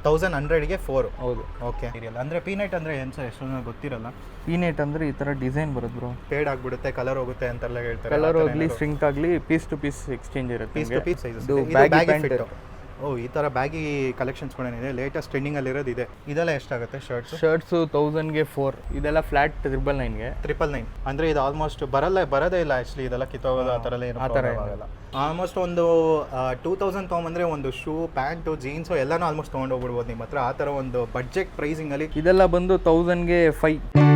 1100ಗೆ 4. ಹೌದು. ಓಕೆ. ಅಂದರೆ ಪೀನಟ್ ಅಂದರೆ ಏನು ಸರ್, ಎಷ್ಟು ಗೊತ್ತಿರಲ್ಲ. ಪೀನೆಟ್ ಅಂದರೆ ಈ ಥರ ಡಿಸೈನ್ ಬರುತ್ತೆ ಬ್ರೋ. ಫೇಡ್ ಆಗಿಬಿಡುತ್ತೆ, ಕಲರ್ ಹೋಗುತ್ತೆ ಅಂತೆಲ್ಲ ಹೇಳ್ತಾರೆ. ಕಲರ್ ಹೋಗಲಿ, ಸ್ಟ್ರಿಂಕ್ ಆಗಲಿ, ಪೀಸ್ ಟು ಪೀಸ್ ಎಕ್ಸ್ಚೇಂಜ್ ಇರುತ್ತೆ. Piece to piece sizes. ಇದು ಬ್ಯಾಗಿ ಪ್ಯಾಂಟ್. ಈ ಥರ ಬ್ಯಾಗಿ ಕಲೆಕ್ಷನ್ಸ್ ಕೂಡ ಇದೆ. ಲೇಟೆಸ್ಟ್ ಟ್ರೆಂಡಿಂಗಲ್ಲಿರೋದು ಇದೆ. ಇದೆಲ್ಲ ಎಷ್ಟಾಗುತ್ತೆ ಶರ್ಟ್ಸು 1000ಗೆ 4. ಇದೆಲ್ಲ ಫ್ಲಾಟ್ 999ಗೆ. 999 ಅಂದರೆ ಇದು ಆಲ್ಮೋಸ್ಟ್ ಬರೋದೇ ಇಲ್ಲ ಆ್ಯಕ್ಚುಲಿ. ಇದೆಲ್ಲ ಕಿತ್ತೋಗೋದು ಆ ಥರ ಏನು ಆ ಥರ ಆಗಲ್ಲ. ಆಲ್ಮೋಸ್ಟ್ ಒಂದು 2000 ತೊಗೊಂಬಂದರೆ ಒಂದು ಶೂ, ಪ್ಯಾಂಟು, ಜೀನ್ಸು ಎಲ್ಲನೂ ಆಲ್ಮೋಸ್ಟ್ ತೊಗೊಂಡೋಗ್ಬಿಡ್ಬೋದು ನಿಮ್ಮ ಹತ್ರ. ಆ ಥರ ಒಂದು ಬಡ್ಜೆಟ್ ಪ್ರೈಸಿಂಗಲ್ಲಿ ಇದೆಲ್ಲ ಬಂದು 1000ಗೆ 5.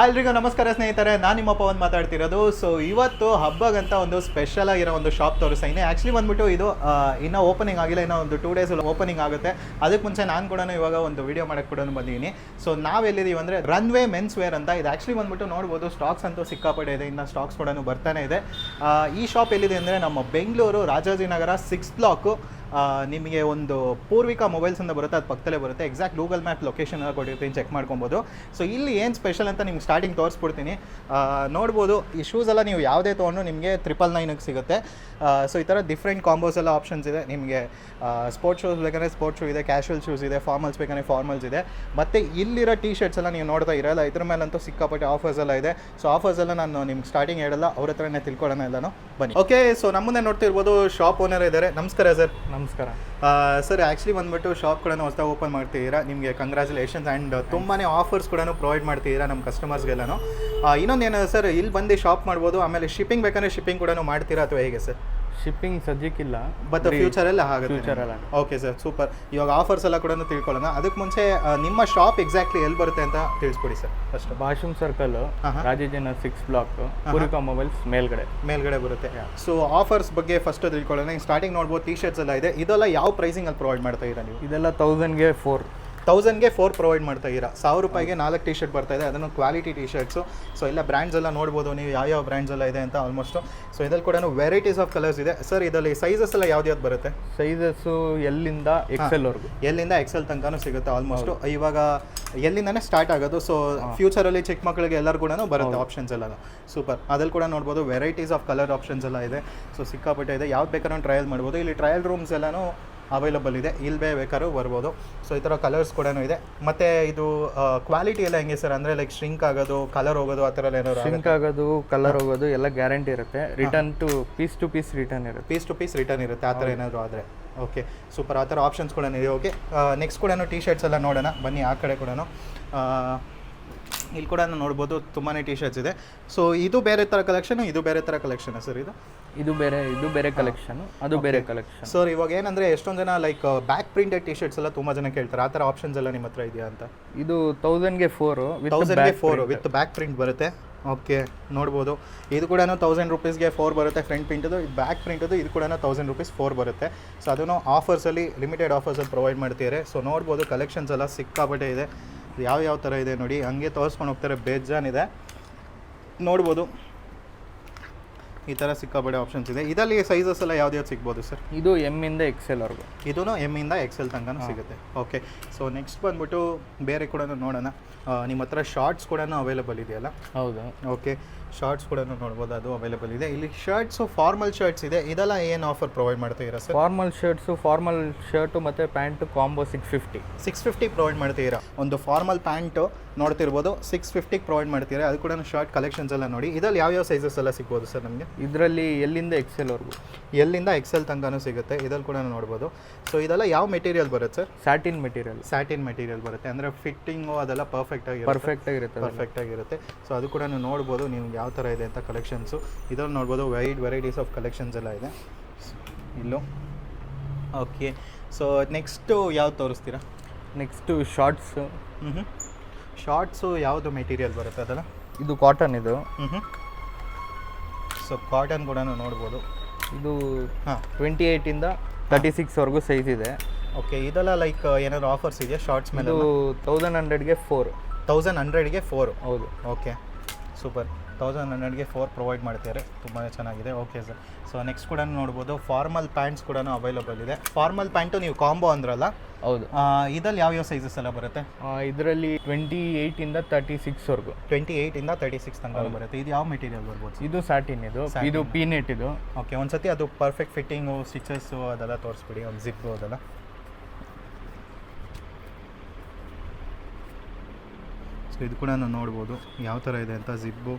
ಎಲ್ರಿಗೂ ನಮಸ್ಕಾರ ಸ್ನೇಹಿತರೆ, ನಾನು ನಿಮ್ಮ ಪವನ್ ಮಾತಾಡ್ತಿರೋದು. ಸೊ ಇವತ್ತು ಹಬ್ಬಗಂತ ಒಂದು ಸ್ಪೆಷಲ್ ಆಗಿರೋ ಒಂದು ಶಾಪ್ ತೋರಿಸ್ತಾ ಇದ್ದೀನಿ. ಆ್ಯಕ್ಚುಲಿ ಬಂದ್ಬಿಟ್ಟು ಇದು ಇನ್ನೂ ಓಪನಿಂಗ್ ಆಗಿಲ್ಲ, ಇನ್ನೂ ಒಂದು 2 ಡೇಸ್ ಓಪನಿಂಗ್ ಆಗುತ್ತೆ. ಅದಕ್ಕೆ ಮುಂಚೆ ನಾನು ಕೂಡ ಇವಾಗ ಒಂದು ವಿಡಿಯೋ ಮಾಡಕ್ಕೆ ಕೂಡ ಬಂದಿದ್ದೀನಿ. ಸೊ ನಾವೆಲ್ಲಿದ್ದೀವಿ ಅಂದರೆ ರನ್ವೇ ಮೆನ್ಸ್ ವೇರ್ ಅಂತ. ಇದು ಆ್ಯಕ್ಚುಲಿ ಬಂದ್ಬಿಟ್ಟು ನೋಡ್ಬೋದು, ಸ್ಟಾಕ್ಸ್ ಅಂತೂ ಸಿಕ್ಕಾಪಟ್ಟೆ ಇದೆ, ಇನ್ನು ಸ್ಟಾಕ್ಸ್ ಕೂಡ ಬರ್ತಾನೆ ಇದೆ. ಈ ಶಾಪ್ ಎಲ್ಲಿದೆ ಅಂದರೆ ನಮ್ಮ ಬೆಂಗಳೂರು ರಾಜಾಜಿನಗರ 6th ಬ್ಲಾಕು. ನಿಮಗೆ ಒಂದು ಪೂರ್ವಿಕಾ ಮೊಬೈಲ್ಸ್ ಅಂತ ಬರುತ್ತೆ, ಅದು ಪಕ್ಕದಲ್ಲೇ ಬರುತ್ತೆ. ಎಕ್ಸಾಕ್ಟ್ ಗೂಗಲ್ ಮ್ಯಾಪ್ ಲೊಕೇಶನ್ ಕೊಟ್ಟಿರ್ತೀನಿ, ಚೆಕ್ ಮಾಡ್ಕೊಬೋದು. ಸೊ ಇಲ್ಲಿ ಏನು ಸ್ಪೆಷಲ್ ಅಂತ ನಿಮ್ಗೆ ಸ್ಟಾರ್ಟಿಂಗ್ ತೋರಿಸ್ಬಿಡ್ತೀನಿ. ನೋಡ್ಬೋದು, ಈ ಶೂಸ್ ಎಲ್ಲ ನೀವು ಯಾವುದೇ ತೊಗೊಂಡು ನಿಮಗೆ 999ಗೆ ಸಿಗುತ್ತೆ. ಸೊ ಈ ಥರ ಡಿಫ್ರೆಂಟ್ ಕಾಂಬೋಸ್ ಎಲ್ಲ ಆಪ್ಷನ್ಸ್ ಇದೆ ನಿಮಗೆ. ಸ್ಪೋರ್ಟ್ಸ್ ಶೂಸ್ ಬೇಕಂದರೆ ಸ್ಪೋರ್ಟ್ಸ್ ಶೂ ಇದೆ, ಕ್ಯಾಶುವಲ್ ಶೂಸ್ ಇದೆ, ಫಾರ್ಮಲ್ಸ್ ಬೇಕಂದರೆ ಫಾರ್ಮಲ್ಸ್ ಇದೆ. ಮತ್ತು ಇಲ್ಲಿರೋ ಟೀ ಶರ್ಟ್ಸ್ ಎಲ್ಲ ನೀವು ನೋಡ್ತಾ ಇರಲ್ಲ, ಇದ್ರ ಮೇಲಂತೂ ಸಿಕ್ಕಾಪಟ್ಟೆ ಆಫರ್ಸ್ ಎಲ್ಲ ಇದೆ. ಸೊ ಆಫರ್ಸ್ ಎಲ್ಲ ನಾನು ನಿಮ್ಗೆ ಸ್ಟಾರ್ಟಿಂಗ್ ಹೇಳಲ್ಲ, ಅವ್ರ ಹತ್ರನೇ ತಿಳ್ಕೊಳ್ಳೋಣ ಎಲ್ಲನೂ, ಬನ್ನಿ. ಓಕೆ, ಸೊ ನಮ್ಮನ್ನೇ ನೋಡ್ತಿರ್ಬೋದು, ಶಾಪ್ ಓನರ್ ಇದ್ದಾರೆ. ನಮಸ್ಕಾರ ಸರ್. ನಮಸ್ಕಾರ ಸರ್. ಆ್ಯಕ್ಚುಲಿ ಬಂದ್ಬಿಟ್ಟು ಶಾಪ್ ಕೂಡ ಹೊಸದಾಗಿ ಓಪನ್ ಮಾಡ್ತಿದ್ದೀರಾ, ನಿಮಗೆ ಕಂಗ್ರ್ಯಾಚುಲೇಷನ್ಸ್. ಆ್ಯಂಡ್ ತುಂಬಾ ಆಫರ್ಸ್ ಕೂಡ ಪ್ರೊವೈಡ್ ಮಾಡ್ತಿದ್ದೀರಾ ನಮ್ಮ ಕಸ್ಟಮರ್ಸ್ಗೆಲ್ಲನೂ. ಇನ್ನೊಂದೇನು ಸರ್, ಇಲ್ಲಿ ಬಂದು ಶಾಪ್ ಮಾಡ್ಬೋದು, ಆಮೇಲೆ ಶಿಪ್ಪಿಂಗ್ ಬೇಕಂದರೆ ಶಿಪ್ಪಿಂಗ್ ಕೂಡ ಮಾಡ್ತೀರಾ ಅಥವಾ ಹೇಗೆ ಸರ್? ಶಿಪ್ಪಿಂಗ್ ಸದ್ಯಕ್ಕಿಲ್ಲ, ಬಟ್ ಫ್ಯೂಚರಲ್ಲಿ ಆಗುತ್ತೆ. ಫ್ಯೂಚರಲ್ಲಿ. Okay sir, super. ಇವಾಗ ಆಫರ್ಸ್ ಎಲ್ಲ ಕೂಡ ತಿಳ್ಕೊಳ್ಳೋಣ. ಅದಕ್ಕೆ ಮುಂಚೆ ನಿಮ್ಮ ಶಾಪ್ ಎಕ್ಸಾಕ್ಟ್ಲಿ ಎಲ್ಲಿ ಬರುತ್ತೆ ಅಂತ ತಿಳಿಸ್ಕೊಡಿ sir first. Bhashyam circle, Rajajinagar 6th block, Poorvika mobiles ಮೇಲ್ಗಡೆ ಬರುತ್ತೆ. ಸೊ ಆಫರ್ಸ್ ಬಗ್ಗೆ ಫಸ್ಟ್ ತಿಳ್ಕೊಳ್ಳೋಣ. ಸ್ಟಾರ್ಟಿಂಗ್ ನೋಡ್ಬೋದು, ಟೀ ಶರ್ಟ್ಸ್ ಎಲ್ಲ ಇದೆ. ಇದೆಲ್ಲ ಯಾವ ಪ್ರೈಸಿಂಗಲ್ಲಿ ಪ್ರೊವೈಡ್ ಮಾಡ್ತಾ ಇದ್ದೀರಾ ನೀವು? ಇದೆಲ್ಲ 1000ಗೆ 4. 1000ಗೆ 4 ಪ್ರೊವೈಡ್ ಮಾಡ್ತಾ ಇದ್ದೀರಾ. 1000 ರೂಪಾಯಿಗೆ 4 ಟೀ ಶರ್ಟ್ ಬರ್ತಾ ಇದೆ, ಅದನ್ನು ಕ್ವಾಲಿಟಿ ಟೀ ಶರ್ಟ್ಸು. ಸೊ ಎಲ್ಲ ಬ್ರ್ಯಾಂಡ್ಸ್ ಎಲ್ಲ ನೋಡ್ಬೋದು ನೀವು, ಯಾವ ಬ್ರ್ಯಾಂಡ್ಸ್ ಎಲ್ಲ ಇದೆ ಅಂತ ಆಲ್ಮೋಸ್ಟು. ಸೊ ಇದ್ರಲ್ಲಿ ಕೂಡ ವೆರೈಟೀಸ್ ಆಫ್ ಕಲರ್ಸ್ ಇದೆ ಸರ್. ಇದರಲ್ಲಿ ಸೈಜಸ್ ಎಲ್ಲ ಯಾವ್ದು ಬರುತ್ತೆ? ಸೈಜಸ್ಸು ಎಲ್ಲಿಂದ ಎಕ್ಸೆಲ್ವರೆಗೂ, ಎಲ್ಲಿಂದ ಎಕ್ಸೆಲ್ ತನಕನೂ ಸಿಗುತ್ತೆ ಆಲ್ಮೋಸ್ಟು. ಇವಾಗ ಎಲ್ಲಿಂದನೇ ಸ್ಟಾರ್ಟ್ ಆಗೋದು. ಸೊ ಫ್ಯೂಚರಲ್ಲಿ ಚಿಕ್ಕ ಮಕ್ಕಳಿಗೆ ಎಲ್ಲರೂ ಕೂಡ ಬರುತ್ತೆ ಆಪ್ಷನ್ಸ್ ಎಲ್ಲ. ಸೂಪರ್. ಅದ್ರಲ್ಲಿ ಕೂಡ ನೋಡ್ಬೋದು ವೆರೈಟೀಸ್ ಆಫ್ ಕಲರ್ ಆಪ್ಷನ್ಸ್ ಎಲ್ಲ ಇದೆ. ಸೊ ಸಿಕ್ಕಾಪಟ್ಟೆ ಇದೆ, ಯಾವ್ದು ಬೇಕಾದ್ರೂ ಟ್ರಯಲ್ ಮಾಡ್ಬೋದು. ಇಲ್ಲಿ ಟ್ರಯಲ್ ರೂಮ್ಸ್ ಎಲ್ಲನೂ ಅವೈಲಬಲ್ ಇದೆ, ಇಲ್ಲಿ ಬೇಕಾದ್ರೂ ಬರ್ಬೋದು. ಸೊ ಈ ಥರ ಕಲರ್ಸ್ ಕೂಡ ಇದೆ. ಮತ್ತು ಇದು ಕ್ವಾಲಿಟಿ ಎಲ್ಲ ಹೆಂಗೆ ಸರ್? ಅಂದರೆ ಲೈಕ್ ಶ್ರಿಂಕ್ ಆಗೋದು, ಕಲರ್ ಹೋಗೋದು, ಆ ಥರ ಏನಾದ್ರು? ಶ್ರಿಂಕ್ ಆಗೋದು, ಕಲರ್ ಹೋಗೋದು ಎಲ್ಲ ಗ್ಯಾರಂಟಿ ಇರುತ್ತೆ. ರಿಟರ್ನ್ ಟು ಪೀಸ್ ರಿಟರ್ನ್ ಇರುತ್ತೆ. ಪೀಸ್ ಟು ಪೀಸ್ ರಿಟರ್ನ್ ಇರುತ್ತೆ, ಆ ಥರ ಏನಾದರೂ ಆದರೆ. Okay, super. ಆ ಥರ ಆಪ್ಷನ್ಸ್ ಕೂಡ ಇದೆ. ಓಕೆ, ನೆಕ್ಸ್ಟ್ ಕೂಡ ಟೀ ಶರ್ಟ್ಸ್ ಎಲ್ಲ ನೋಡೋಣ ಬನ್ನಿ. ಆ ಕಡೆ ಕೂಡ ಇಲ್ಲಿ ಕೂಡ ನೋಡ್ಬೋದು, ತುಂಬಾ ಟೀ ಶರ್ಟ್ಸ್ ಇದೆ. ಸೊ ಇದು ಬೇರೆ ಥರ ಕಲೆಕ್ಷನ್, ಇದು ಬೇರೆ ಥರ ಕಲೆಕ್ಷನ್ ಸರ್? ಇದು ಬೇರೆ ಕಲೆಕ್ಷನ್, ಅದು ಬೇರೆ ಕಲೆಕ್ಷನ್. ಸರ್ ಇವಾಗ ಏನಂದರೆ ಎಷ್ಟೊಂದು ಜನ like back printed tea shirts ಎಲ್ಲ ತುಂಬ ಜನ ಕೇಳ್ತಾರೆ, ಆ ಥರ ಆಪ್ಷನ್ಸ್ ಎಲ್ಲ ನಿಮ್ಮ ಹತ್ರ ಇದೆಯಾ ಅಂತ? ಇದು 1000ಗೆ 4, 1000ಗೆ 4 ವಿತ್ ಬ್ಯಾಕ್ ಪ್ರಿಂಟ್ ಬರುತ್ತೆ. ಓಕೆ, ನೋಡ್ಬೋದು. ಇದು ಕೂಡ 1000 ರೂಪೀಸ್ಗೆ 4 ಬರುತ್ತೆ, ಫ್ರಂಟ್ ಪ್ರಿಂಟದು. ಇದು ಬ್ಯಾಕ್ ಪ್ರಿಂಟದು, ಇದು ಕೂಡ 1000 ರೂಪೀಸ್ 4 ಬರುತ್ತೆ. ಸೊ ಅದನ್ನು ಆಫರ್ಸಲ್ಲಿ, ಲಿಮಿಟೆಡ್ ಆಫರ್ಸಲ್ಲಿ ಪ್ರೊವೈಡ್ ಮಾಡ್ತಿದ್ದಾರೆ. ಸೊ ನೋಡ್ಬೋದು, ಕಲೆಕ್ಷನ್ಸ್ ಎಲ್ಲ ಸಿಕ್ಕಾಪಟ್ಟೆ ಇದೆ. ಯಾವ ಥರ ಇದೆ ನೋಡಿ, ಹಂಗೆ ತೋರಿಸ್ಕೊಂಡು ಹೋಗ್ತಾರೆ, ಬೇಜಾನಿದೆ. ನೋಡ್ಬೋದು, ಈ ಥರ ಸಿಕ್ಕಾಪಟ್ಟೆ ಆಪ್ಷನ್ಸ್ ಇದೆ. ಇದರಲ್ಲಿ ಸೈಜಸ್ ಎಲ್ಲ ಯಾವ್ದು ಸಿಗ್ಬೋದು ಸರ್? ಇದು ಎಮ್ ಇಂದ ಎಕ್ಸೆಲ್ವರೆಗೂ. ಇದೂ ಎಮ್ ಇಂದ ಎಕ್ಸೆಲ್ ತನಕ ಸಿಗುತ್ತೆ. ಓಕೆ, ಸೊ ನೆಕ್ಸ್ಟ್ ಬಂದ್ಬಿಟ್ಟು ಬೇರೆ ಕೂಡ ನೋಡೋಣ. ನಿಮ್ಮ ಹತ್ರ ಶಾರ್ಟ್ಸ್ ಕೂಡ ಅವೈಲೇಬಲ್ ಇದೆಯಲ್ಲ? ಹೌದು. ಓಕೆ, ಶಾರ್ಟ್ಸ್ ಕೂಡ ನೋಡ್ಬೋದು, ಅದು ಅವೈಲೇಬಲ್ ಇದೆ. ಇಲ್ಲಿ ಶರ್ಟ್ಸು, ಫಾರ್ಮಲ್ ಶರ್ಟ್ಸ್ ಇದೆ. ಇದೆಲ್ಲ ಏನು ಆಫರ್ ಪ್ರೊವೈಡ್ ಮಾಡ್ತಾ ಇದ್ದೀರಾ ಸರ್? ಫಾರ್ಮಲ್ ಶರ್ಟು ಮತ್ತು ಪ್ಯಾಂಟು ಕಾಂಬೋ 650 ಪ್ರೊವೈಡ್ ಮಾಡ್ತೀರಾ. ಒಂದು ಫಾರ್ಮಲ್ ಪ್ಯಾಂಟು ನೋಡ್ತಿರ್ಬೋದು, 650 ಪ್ರೊವೈಡ್ ಮಾಡ್ತೀರಾ. ಅದು ಕೂಡ ಶಾರ್ಟ್ ಕಲೆಕ್ಷನ್ಸ್ ಎಲ್ಲ ನೋಡಿ. ಇದರಲ್ಲಿ ಯಾವ ಸೈಜಸ್ ಎಲ್ಲ ಸಿಗ್ಬೋದು ಸರ್ ನಮಗೆ? ಇದರಲ್ಲಿ ಎಲ್ಲಿಂದ ಎಕ್ಸೆಲ್ವರೆಗೂ, ಎಲ್ಲಿಂದ ಎಕ್ಸೆಲ್ ತನಕನೂ ಸಿಗುತ್ತೆ. ಇದ್ರಲ್ಲಿ ಕೂಡ ನೋಡ್ಬೋದು. ಸೊ ಇದೆಲ್ಲ ಯಾವ ಮೆಟೀರಿಯಲ್ ಬರುತ್ತೆ ಸರ್? ಸ್ಯಾಟಿನ್ ಮೆಟೀರಿಯಲ್ ಬರುತ್ತೆ. ಅಂದರೆ ಫಿಟ್ಟಿಂಗು ಅದೆಲ್ಲ ಪರ್ಫೆಕ್ಟ್ ಆಗಿರುತ್ತೆ. ಸೊ ಅದು ಕೂಡ ನೋಡ್ಬೋದು ನಿಮ್ಗೆ ಯಾವ ಥರ ಇದೆ ಅಂತ ಕಲೆಕ್ಷನ್ಸು. ಇದರಲ್ಲಿ ನೋಡ್ಬೋದು, ವೆರೈಟೀಸ್ ಆಫ್ ಕಲೆಕ್ಷನ್ಸ್ ಎಲ್ಲ ಇದೆ ಇಲ್ಲೂ. ಓಕೆ, ಸೊ ನೆಕ್ಸ್ಟು ಯಾವ್ದು ತೋರಿಸ್ತೀರಾ? Next shorts. ಶಾರ್ಟ್ಸು ಯಾವುದು ಮೆಟೀರಿಯಲ್ ಬರುತ್ತೆ ಅದಲ್ಲ? ಇದು ಕಾಟನ್. ಇದು ಸೊ ಕಾಟನ್ ಕೂಡ ನೋಡ್ಬೋದು. ಇದು 28 ಇಂದ 36ವರೆಗೂ ಸೈಜ್ ಇದೆ. ಓಕೆ, ಇದೆಲ್ಲ ಲೈಕ್ ಏನಾದ್ರು ಆಫರ್ಸ್ ಇದೆಯಾ ಶಾರ್ಟ್ಸ್ ಮೇಲೆ? ಇದು 1100ಗೆ 4. 1100ಗೆ 4. ಹೌದು. Okay, super. 1100ಗೆ 4 ಪ್ರೊವೈಡ್ ಮಾಡ್ತಿದ್ದಾರೆ, ತುಂಬಾ ಚೆನ್ನಾಗಿದೆ. Okay sir. ಸೊ ನೆಕ್ಸ್ಟ್ ಕೂಡ ನೋಡ್ಬೋದು ಫಾರ್ಮಲ್ ಪ್ಯಾಂಟ್ಸ್ ಕೂಡ ಅವೈಲಬಲ್ ಇದೆ. ಫಾರ್ಮಲ್ ಪ್ಯಾಂಟು ನೀವು ಕಾಂಬೋ ಅಂದ್ರಲ್ಲ, ಹೌದು. ಇದಲ್ಲಿ ಯಾವ್ಯಾವ ಸೈಜಸ್ ಎಲ್ಲ ಬರುತ್ತೆ? ಇದರಲ್ಲಿ 28 ಇಂದ 36ವರೆಗೂ. 28 ಇಂದ 36 ತನಕ ಬರುತ್ತೆ. ಇದು ಯಾವ ಮೆಟೀರಿಯಲ್ ಬರ್ಬೋದು? ಇದು ಸ್ಯಾಟಿನ್, ಇದು ಪೀನೆಟ್ ಇದು. ಓಕೆ, ಒಂದ್ಸತಿ ಅದು ಪರ್ಫೆಕ್ಟ್ ಫಿಟ್ಟಿಂಗು, ಸ್ಟಿಚಸ್ಸು ಅದೆಲ್ಲ ತೋರಿಸ್ಬಿಡಿ, ಒಂದು ಜಿಪ್ಪು ಅದೆಲ್ಲ. ಸೊ ಇದು ಕೂಡ ನೋಡ್ಬೋದು ಯಾವ ಥರ ಇದೆ ಅಂತ. ಜಿಬ್ಬು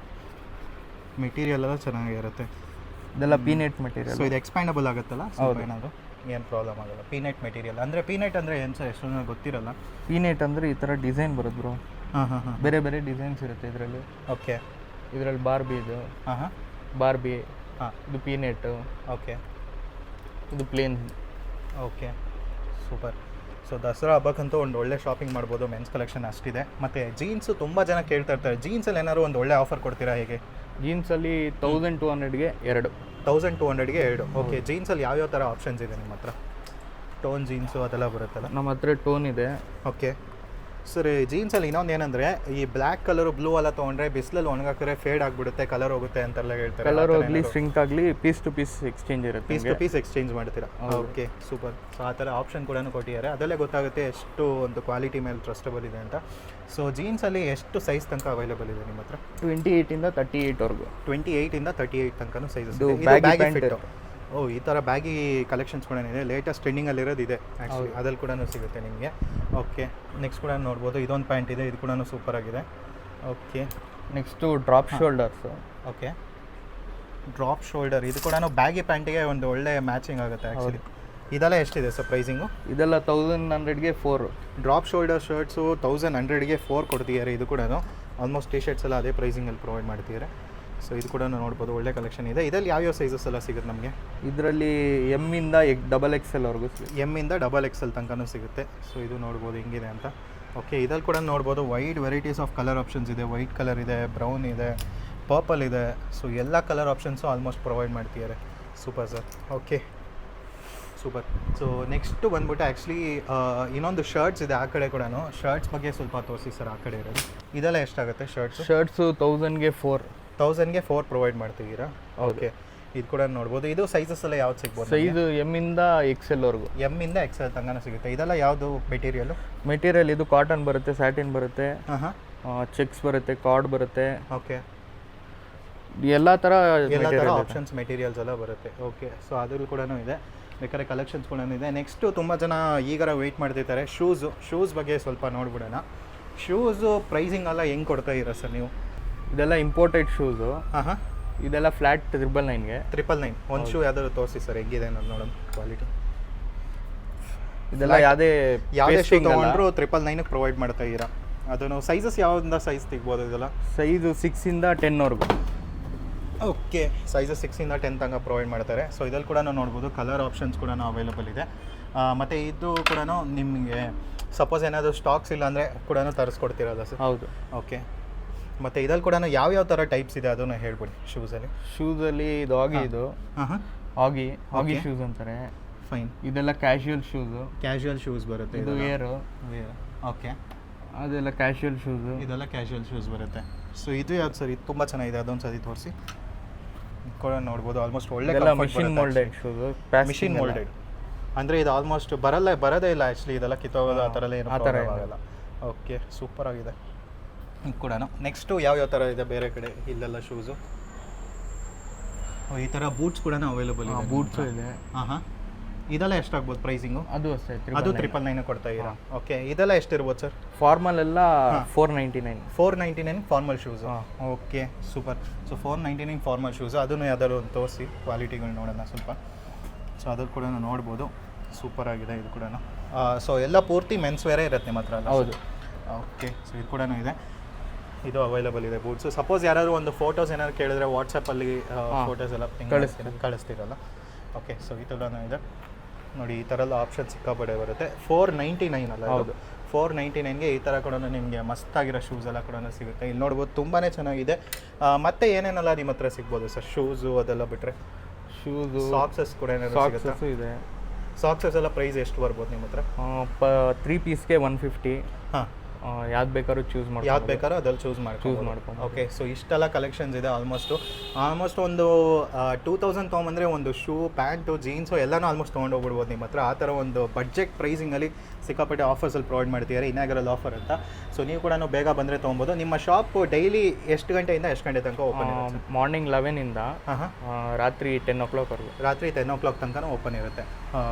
ಮೆಟೀರಿಯಲ್ ಎಲ್ಲ ಚೆನ್ನಾಗಿರುತ್ತೆ. ಇದೆಲ್ಲ ಪೀನೆಟ್ ಮೆಟೀರಿಯಲ್. ಸೊ ಇದು ಎಕ್ಸ್ಪ್ಯಾಂಡಬಲ್ ಆಗುತ್ತಲ್ಲ, ಸ್ವಲ್ಪ ಏನಾದರೂ ಏನು ಪ್ರಾಬ್ಲಮ್ ಆಗಲ್ಲ. ಪೀನೆಟ್ ಮೆಟೀರಿಯಲ್ ಅಂದರೆ, ಪೀನೆಟ್ ಅಂದರೆ ಏನು ಸರ್, ಎಷ್ಟೊಂದು ಗೊತ್ತಿರಲ್ಲ. ಪೀನೆಟ್ ಅಂದರೆ ಈ ಥರ ಡಿಸೈನ್ ಬರುತ್ತೆ ಬ್ರೋ. ಹಾಂ. ಬೇರೆ ಬೇರೆ ಡಿಸೈನ್ಸ್ ಇರುತ್ತೆ ಇದರಲ್ಲಿ. ಓಕೆ. ಇದರಲ್ಲಿ ಬಾರ್ಬಿ ಇದು. ಹಾಂ. ಬಾರ್ಬಿ. ಹಾಂ. ಇದು ಪೀನೆಟ್. ಓಕೆ. ಇದು plain. Okay, super. So Dasara ಹಬ್ಬಕ್ಕಂತೂ ಒಂದು ಒಳ್ಳೆ ಶಾಪಿಂಗ್ ಮಾಡ್ಬೋದು. ಮೆನ್ಸ್ ಕಲೆಕ್ಷನ್ ಅಷ್ಟಿದೆ. ಮತ್ತು ಜೀನ್ಸು ತುಂಬ ಜನ ಕೇಳ್ತಾ ಇರ್ತಾರೆ, ಜೀನ್ಸಲ್ಲಿ ಏನಾದ್ರು ಒಂದು ಒಳ್ಳೆ ಆಫರ್ ಕೊಡ್ತೀರಾ ಹೇಗೆ? ಜೀನ್ಸಲ್ಲಿ 1200ಗೆ 2. 1200ಗೆ 2. ಓಕೆ. ಜೀನ್ಸಲ್ಲಿ ಯಾವ್ಯಾವ ಥರ ಆಪ್ಷನ್ಸ್ ಇದೆ ನಿಮ್ಮ ಹತ್ರ? ಟೋನ್ ಜೀನ್ಸು ಅದೆಲ್ಲ ಬರುತ್ತಲ್ಲ? ನಮ್ಮ ಹತ್ರ ಟೋನ್ ಇದೆ. Okay sir. ಜೀನ್ಸಲ್ಲಿ ಇನ್ನೊಂದು ಏನಂದರೆ, ಈ ಬ್ಲ್ಯಾಕ್ ಕಲರು ಬ್ಲೂ ಎಲ್ಲ ತೊಗೊಂಡ್ರೆ ಬಿಸಿಲಲ್ಲಿ ಒಣಗಾಕಿದ್ರೆ ಫೇಡ್ ಆಗಿಬಿಡುತ್ತೆ, ಕಲರ್ ಹೋಗುತ್ತೆ ಅಂತೆಲ್ಲ ಹೇಳ್ತಾರೆ. ಕಲರ್ ಹೋಗಲಿ, ಸ್ಟ್ರಿಂಕ್ ಆಗಲಿ, ಪೀಸ್ ಟು ಪೀಸ್ ಎಕ್ಸ್ಚೇಂಜ್ ಇರುತ್ತೆ. ಪೀಸ್ ಟು ಪೀಸ್ ಎಕ್ಸ್ಚೇಂಜ್ ಮಾಡ್ತೀರಾ? Okay, super. ಸೊ ಆ ಥರ ಆಪ್ಷನ್ ಕೂಡ ಕೊಟ್ಟಿದ್ದಾರೆ. ಅದರಲ್ಲೇ ಗೊತ್ತಾಗುತ್ತೆ ಎಷ್ಟು ಒಂದು ಕ್ವಾಲಿಟಿ ಮೇಲೆ ಟ್ರಸ್ಟಬಲ್ ಇದೆ ಅಂತ. ಸೊ ಜೀನ್ಸಲ್ಲಿ ಎಷ್ಟು ಸೈಜ್ ತನಕ ಅವೈಲೇಬಲ್ ಇದೆ ನಿಮ್ಮ ಹತ್ರ? 28 ಇಂದ 38ವರೆಗೂ. 28 ಇಂದ 38 ತನಕನೂ ಸೈಜಸ್ ಇದು ಇದೆ. Baggy baggy pant. ಫಿಟ್. ಓ, ಈ ಥರ ಬ್ಯಾಗಿ ಕಲೆಕ್ಷನ್ಸ್ ಕೂಡ ಇದೆ. ಲೇಟೆಸ್ಟ್ ಟ್ರೆಂಡಿಂಗಲ್ಲಿರೋದು ಇದೆ ಆ್ಯಕ್ಚುಲಿ. ಅದ್ರಲ್ಲಿ ಕೂಡ ಸಿಗುತ್ತೆ ನಿಮಗೆ. ಓಕೆ. ನೆಕ್ಸ್ಟ್ ಕೂಡ ನೋಡ್ಬೋದು, ಇದೊಂದು ಪ್ಯಾಂಟ್ ಇದೆ, ಇದು ಕೂಡ ಸೂಪರ್ ಆಗಿದೆ. Okay. Next drop shoulders. Okay, drop shoulder. ಇದು ಕೂಡ ಬ್ಯಾಗಿ ಪ್ಯಾಂಟಿಗೆ ಒಂದು ಒಳ್ಳೆ ಮ್ಯಾಚಿಂಗ್ ಆಗುತ್ತೆ ಆ್ಯಕ್ಚುಲಿ. ಇದೆಲ್ಲ ಎಷ್ಟಿದೆ ಸರ್ ಪ್ರೈಸಿಂಗು? ಇದೆಲ್ಲ 1100ಗೆ 4. ಡ್ರಾಪ್ ಶೋಲ್ಡರ್ ಶರ್ಟ್ಸು 1100ಗೆ 4 ಕೊಡ್ತಿದ್ದಾರೆ. ಇದು ಕೂಡ ಆಲ್ಮೋಸ್ಟ್ ಟಿ ಶರ್ಟ್ಸ್ ಎಲ್ಲ ಅದೇ ಪ್ರೈಸಿಂಗಲ್ಲಿ ಪ್ರೊವೈಡ್ ಮಾಡ್ತಿದ್ದಾರೆ. ಸೊ ಇದು ಕೂಡ ನೋಡ್ಬೋದು, ಒಳ್ಳೆ ಕಲೆಕ್ಷನ್ ಇದೆ. ಇದರಲ್ಲಿ ಯಾವ್ಯಾವ ಸೈಜಸ್ ಎಲ್ಲ ಸಿಗುತ್ತೆ ನಮಗೆ? ಇದರಲ್ಲಿ ಎಮ್ ಇಂದ XXL ಎಮ್ ಇಂದ XXL ತನಕನೂ ಸಿಗುತ್ತೆ. ಸೊ ಇದು ನೋಡ್ಬೋದು ಹಿಂಗಿದೆ ಅಂತ. ಓಕೆ. ಇದ್ರಲ್ಲಿ ಕೂಡ ನೋಡ್ಬೋದು wide varieties of colour options ಇದೆ. ವೈಟ್ ಕಲರ್ ಇದೆ, ಬ್ರೌನ್ ಇದೆ, ಪರ್ಪಲ್ ಇದೆ. ಸೊ ಎಲ್ಲ ಕಲರ್ ಆಪ್ಷನ್ಸು ಆಲ್ಮೋಸ್ಟ್ ಪ್ರೊವೈಡ್ ಮಾಡ್ತಿದ್ದಾರೆ. Super sir. Okay, super. So next ಬಂದ್ಬಿಟ್ಟು ಆ್ಯಕ್ಚುಲಿ ಇನ್ನೊಂದು ಶರ್ಟ್ಸ್ ಇದೆ ಆ ಕಡೆ ಕೂಡ. ಶರ್ಟ್ಸ್ ಬಗ್ಗೆ ಸ್ವಲ್ಪ ತೋರಿಸಿ ಸರ್, ಆ ಕಡೆ ಇರೋದು. ಇದೆಲ್ಲ ಎಷ್ಟಾಗುತ್ತೆ ಶರ್ಟ್ಸು? 1000ಗೆ 4. 1000ಗೆ 4 ಪ್ರೊವೈಡ್ ಮಾಡ್ತಿದ್ದೀರಾ? ಓಕೆ. ಇದು ಕೂಡ ನೋಡ್ಬೋದು. ಇದು ಸೈಜಸ್ ಎಲ್ಲ ಯಾವ್ದು ಸಿಗ್ಬೋದು? ಸೈಜು ಎಮ್ ಇಂದ XLವರೆಗೂ. ಎಮ್ ಇಂದ XL ತನಕ ಸಿಗುತ್ತೆ. ಇದೆಲ್ಲ ಯಾವುದು ಮೆಟೀರಿಯಲು? ಮೆಟೀರಿಯಲ್ ಇದು ಕಾಟನ್ ಬರುತ್ತೆ, ಸ್ಯಾಟಿನ್ ಬರುತ್ತೆ, ಹಾಂ, ಚೆಕ್ಸ್ ಬರುತ್ತೆ, ಕಾರ್ಡ್ ಬರುತ್ತೆ. ಓಕೆ. ಎಲ್ಲ ಥರ ಆಪ್ಷನ್ಸ್ ಮೆಟೀರಿಯಲ್ಸ್ ಎಲ್ಲ ಬರುತ್ತೆ. ಓಕೆ. ಸೊ ಅದ್ರಲ್ಲಿ ಕೂಡ ಇದೆ, ಬೇಕಾದ್ರೆ ಕಲೆಕ್ಷನ್ಸ್ ಕೂಡ ಇದೆ. ನೆಕ್ಸ್ಟು ತುಂಬ ಜನ ಈಗಾರ ವೆಯ್ಟ್ ಮಾಡ್ತಿರ್ತಾರೆ, ಶೂಸ್ ಬಗ್ಗೆ ಸ್ವಲ್ಪ ನೋಡ್ಬಿಡೋಣ. ಶೂಸು ಪ್ರೈಸಿಂಗ್ ಎಲ್ಲ ಹೆಂಗೆ ಕೊಡ್ತಾ ಇದ್ದೀರಾ ಸರ್ ನೀವು? ಇದೆಲ್ಲ ಇಂಪೋರ್ಟೆಡ್ ಶೂಸು. ಹಾಂ. ಇದೆಲ್ಲ ಫ್ಲ್ಯಾಟ್ 999ಗೆ. 999. ಒಂದು ಶೂ ಯಾವ್ದಾದ್ರು ತೋರಿಸಿ ಸರ್, ಹೆಂಗಿದೆ ನಾನು ನೋಡೋಣ ಕ್ವಾಲಿಟಿ. ಇದೆಲ್ಲ ಯಾವುದೇ ಶೂ ತೊಗೊಂಡ್ರು 999ಗೆ ಪ್ರೊವೈಡ್ ಮಾಡ್ತಾ ಇದ್ದೀರಾ. ಅದನ್ನು ಸೈಜಸ್ ಯಾವ್ದಿಂದ ಸೈಜ್ ತೆಗ್ಬೋದು ಇದೆಲ್ಲ? ಸೈಜು 6 ಇಂದ 10ವರೆಗೂ. ಓಕೆ. ಸೈಜಸ್ 6 ಇಂದ 10 ತನಕ ಪ್ರೊವೈಡ್ ಮಾಡ್ತಾರೆ. ಸೊ ಇದ್ರಲ್ಲಿ ಕೂಡ ನೋಡ್ಬೋದು ಕಲರ್ ಆಪ್ಷನ್ಸ್ ಕೂಡ ಅವೈಲೇಬಲ್ ಇದೆ. ಮತ್ತು ಇದು ಕೂಡ ನಿಮಗೆ ಸಪೋಸ್ ಏನಾದರೂ ಸ್ಟಾಕ್ಸ್ ಇಲ್ಲ ಅಂದರೆ ಕೂಡ ತರಿಸ್ಕೊಡ್ತೀರಲ್ಲ ಸರ್? ಹೌದು. ಓಕೆ. ಮತ್ತು ಇದ್ರಲ್ಲಿ ಕೂಡ ಯಾವ್ಯಾವ ಥರ ಟೈಪ್ಸ್ ಇದೆ ಅದನ್ನು ಹೇಳ್ಬಿಡಿ ಶೂಸಲ್ಲಿ. ಶೂಸಲ್ಲಿ ಇದು ಆಗಿ, ಇದು ಹಾಂ, ಆಗಿ ಶೂಸ್ ಅಂತಾರೆ. ಫೈನ್. ಇದೆಲ್ಲ ಕ್ಯಾಶುಯಲ್ ಶೂಸು. ಕ್ಯಾಶುಯಲ್ ಶೂಸ್ ಬರುತ್ತೆ. ಇದು ವೇರ್. ಓಕೆ. ಅದೆಲ್ಲ ಕ್ಯಾಶುಯಲ್ ಶೂಸು. ಇದೆಲ್ಲ ಕ್ಯಾಶುಯಲ್ ಶೂಸ್ ಬರುತ್ತೆ. ಸೊ ಇದು ಯಾವ್ದು ಸರ್? ಇದು ತುಂಬ ಚೆನ್ನಾಗಿದೆ, ಅದೊಂದು ಸರಿ ತೋರಿಸಿ. ಕೂಡ ನೋಡ್ಬೋದು ಆಲ್ಮೋಸ್ಟ್ ಒಳ್ಳೆ machine moulded shoes. Machine moulded ಅಂದರೆ ಇದು ಆಲ್ಮೋಸ್ಟ್ ಬರೋದೇ ಇಲ್ಲ ಆ್ಯಕ್ಚುಲಿ. ಇದೆಲ್ಲ ಕಿತ್ತೋಗೋದು ಆ ಥರ ಎಲ್ಲ ಏನು ಆಗಲ್ಲ. ಓಕೆ, ಸೂಪರ್ ಆಗಿದೆ. ಕೂಡ ನೆಕ್ಸ್ಟು ಯಾವ್ಯಾವ ಥರ ಇದೆ ಬೇರೆ ಕಡೆ ಇಲ್ಲೆಲ್ಲ ಶೂಸು? ಈ ಥರ ಬೂಟ್ಸ್ ಕೂಡ ಅವೈಲೇಬಲ್ ಇದೆ. ಬೂಟ್ಸು ಇದೆ. ಹಾಂ. ಇದೆಲ್ಲ ಎಷ್ಟಾಗ್ಬೋದು ಪ್ರೈಸಿಂಗು? ಅದು ಅಷ್ಟೇ, ಅದು 999 ಕೊಡ್ತಾ ಇದ್ದೀರಾ? ಓಕೆ. ಇದೆಲ್ಲ ಎಷ್ಟಿರ್ಬೋದು ಸರ್? ಫಾರ್ಮಲ್ ಎಲ್ಲ 499. 499 formal shoes. Okay, super. So 499 formal shoes. ಅದನ್ನು ಯಾವ್ದಾದ್ರು ಒಂದು ತೋರಿಸಿ, ಕ್ವಾಲಿಟಿಗಳು ನೋಡೋಣ ಸ್ವಲ್ಪ. ಸೊ ಅದು ಕೂಡ ನೋಡ್ಬೋದು, ಸೂಪರ್ ಆಗಿದೆ ಇದು ಕೂಡ. ಸೊ ಎಲ್ಲ ಪೂರ್ತಿ ಮೆನ್ಸ್ ವೇರೇ ಇರುತ್ತೆ ನಿಮ್ಮ ಹತ್ರ? ಹೌದು. ಓಕೆ. ಸೊ ಇದು ಕೂಡ ಇದೆ, ಇದು ಅವೈಲೇಬಲ್ ಇದೆ ಬೂಟ್ಸು. ಸಪೋಸ್ ಯಾರಾದರೂ ಒಂದು ಫೋಟೋಸ್ ಏನಾದ್ರು ಕೇಳಿದ್ರೆ ವಾಟ್ಸಪ್ಪಲ್ಲಿ ಫೋಟೋಸ್ ಎಲ್ಲ ಕಳಿಸ್ತೀರಲ್ಲ? ಓಕೆ. ಸೊ ಈ ಥರ ಇದೆ ನೋಡಿ, ಈ ಥರ ಎಲ್ಲ ಆಪ್ಷನ್ ಸಿಕ್ಕಾಪಡೆ ಬರುತ್ತೆ. 499 ಅಲ್ಲ? ಹೌದು. 499ಗೆ ಈ ಥರ ಕೂಡ ನಿಮಗೆ ಮಸ್ತಾಗಿರೋ ಶೂಸ್ ಎಲ್ಲ ಕೂಡ ಸಿಗುತ್ತೆ. ಇಲ್ಲಿ ನೋಡ್ಬೋದು ತುಂಬಾ ಚೆನ್ನಾಗಿದೆ. ಮತ್ತೆ ಏನೇನೆಲ್ಲ ನಿಮ್ಮ ಹತ್ರ ಸಿಗ್ಬೋದು ಸರ್? ಶೂಸು ಅದೆಲ್ಲ ಬಿಟ್ಟರೆ ಶೂಸು, ಸಾಕ್ಸಸ್ ಕೂಡ ಏನಾದ್ರು ಸಿಗುತ್ತೆ? ಇದೆ. ಸಾಕ್ಸಸ್ ಎಲ್ಲ ಪ್ರೈಸ್ ಎಷ್ಟು ಬರ್ಬೋದು ನಿಮ್ಮ ಹತ್ರ? 3 ಪೀಸ್ಗೆ 150. ಹಾಂ. ಯಾವ್ದು ಬೇಕಾದ್ರೂ ಚೂಸ್ ಮಾಡಿ ಯಾವ್ದು ಬೇಕಾದ್ರೂ ಅದ್ರಲ್ಲಿ ಚೂಸ್ ಮಾಡ್ಕೊಂಡು ಓಕೆ ಸೊ ಇಷ್ಟೆಲ್ಲ ಕಲೆಕ್ಷನ್ಸ್ ಇದೆ ಆಲ್ಮೋಸ್ಟ್ ಒಂದು 2000 ತೊಗೊಂಬಂದರೆ ಒಂದು ಶೂ ಪ್ಯಾಂಟು ಜೀನ್ಸು ಎಲ್ಲನೂ ಆಲ್ಮೋಸ್ಟ್ ತೊಗೊಂಡೋಗ್ಬಿಡ್ಬೋದು ನಿಮ್ಮ ಹತ್ರ ಆ ಥರ ಒಂದು ಬಡ್ಜೆಟ್ ಪ್ರೈಸಿಂಗಲ್ಲಿ ಸಿಕ್ಕಾಪಟ್ಟೆ ಆಫರ್ಸಲ್ಲಿ ಪ್ರೊವೈಡ್ ಮಾಡ್ತಿದ್ದಾರೆ ಇನಾಗರಲ್ ಆಫರ್ ಅಂತ ಸೊ ನೀವು ಕೂಡ ಬೇಗ ಬಂದರೆ ತೊಗೊಬೋದು ನಿಮ್ಮ ಶಾಪ್ ಡೈಲಿ ಎಷ್ಟು ಗಂಟೆಯಿಂದ ಎಷ್ಟು ಗಂಟೆ ತನಕ ಓಪನ್ ಇರುತ್ತೆ ಮಾರ್ನಿಂಗ್ 11ಇಂದ ಹಾಂ ರಾತ್ರಿ 10 o'clockವರೆಗೂ. ರಾತ್ರಿ 10 o'clock ತನಕ ಓಪನ್ ಇರುತ್ತೆ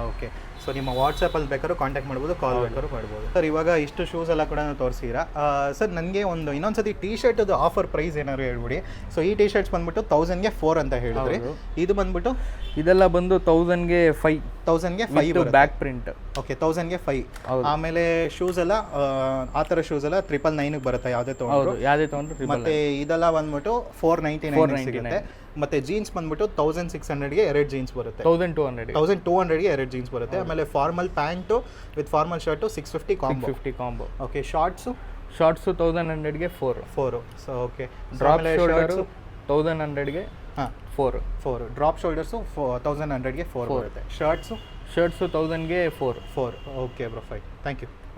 ಓಕೆ ಸೊ ನಿಮ್ಮ ವಾಟ್ಸಪ್ಪಲ್ಲಿ ಬೇಕಾದ್ರೂ ಕಾಂಟ್ಯಾಕ್ಟ್ ಮಾಡ್ಬೋದು ಕಾಲ್ ಬೇಕಾದ್ರೂ ಮಾಡ್ಬೋದು ಸರ್ ಇವಾಗ ಇಷ್ಟು ಶೂಸ್ ಎಲ್ಲ ಕೂಡ ತೋರಿಸಿರಾ ಸರ್ ನನಗೆ ಇನ್ನೊಂದ್ಸತಿ ಟಿ ಶರ್ಟದು ಆಫರ್ ಪ್ರೈಸ್ ಏನಾದ್ರು ಹೇಳ್ಬಿಡಿ ಸೊ ಈ ಟಿ ಶರ್ಟ್ಸ್ ಬಂದ್ಬಿಟ್ಟು 1000ಗೆ 4 ಅಂತ ಹೇಳಿದ್ರಿ ಇದು ಬಂದ್ಬಿಟ್ಟು ಇದೆಲ್ಲ ಬಂದು 1000ಗೆ 5. 1000ಗೆ 5 ಬ್ಯಾಕ್ ಪ್ರಿಂಟ್. ಓಕೆ 1000ಗೆ 5 ಆಮೇಲೆ ಶೂಸ್ ಎಲ್ಲ ಆ ಥರ ಶೂಸ್ ಎಲ್ಲ 999ಗೆ ಬರುತ್ತೆ ಯಾವುದೇ ತೊಗೊಂಡ್ರು ಯಾವುದೇ ತೊಗೊಂಡ್ರು. ಮತ್ತೆ ಇದೆಲ್ಲ ಬಂದ್ಬಿಟ್ಟು 499 ಸಿಗುತ್ತೆ ಮತ್ತೆ ಜೀನ್ಸ್ ಬಂದ್ಬಿಟ್ಟು 1600ಗೆ 2 ಜೀನ್ಸ್ ಬರುತ್ತೆ 1200ಗೆ 2 ಜೀನ್ಸ್ ಬರುತ್ತೆ ಆಮೇಲೆ formal pants with formal shirt 650 combo okay shorts 1100ಗೆ 4 ಸೊ ಓಕೆ ಡ್ರಾಪ್ ಶೋಲ್ಡರ್ಸು 1100ಗೆ ಹಾಂ 4 ಡ್ರಾಪ್ ಶೋಲ್ಡರ್ಸು 1100ಗೆ 4 ಬರುತ್ತೆ ಶರ್ಟ್ಸು 1000ಗೆ 4. Okay bro fine thank you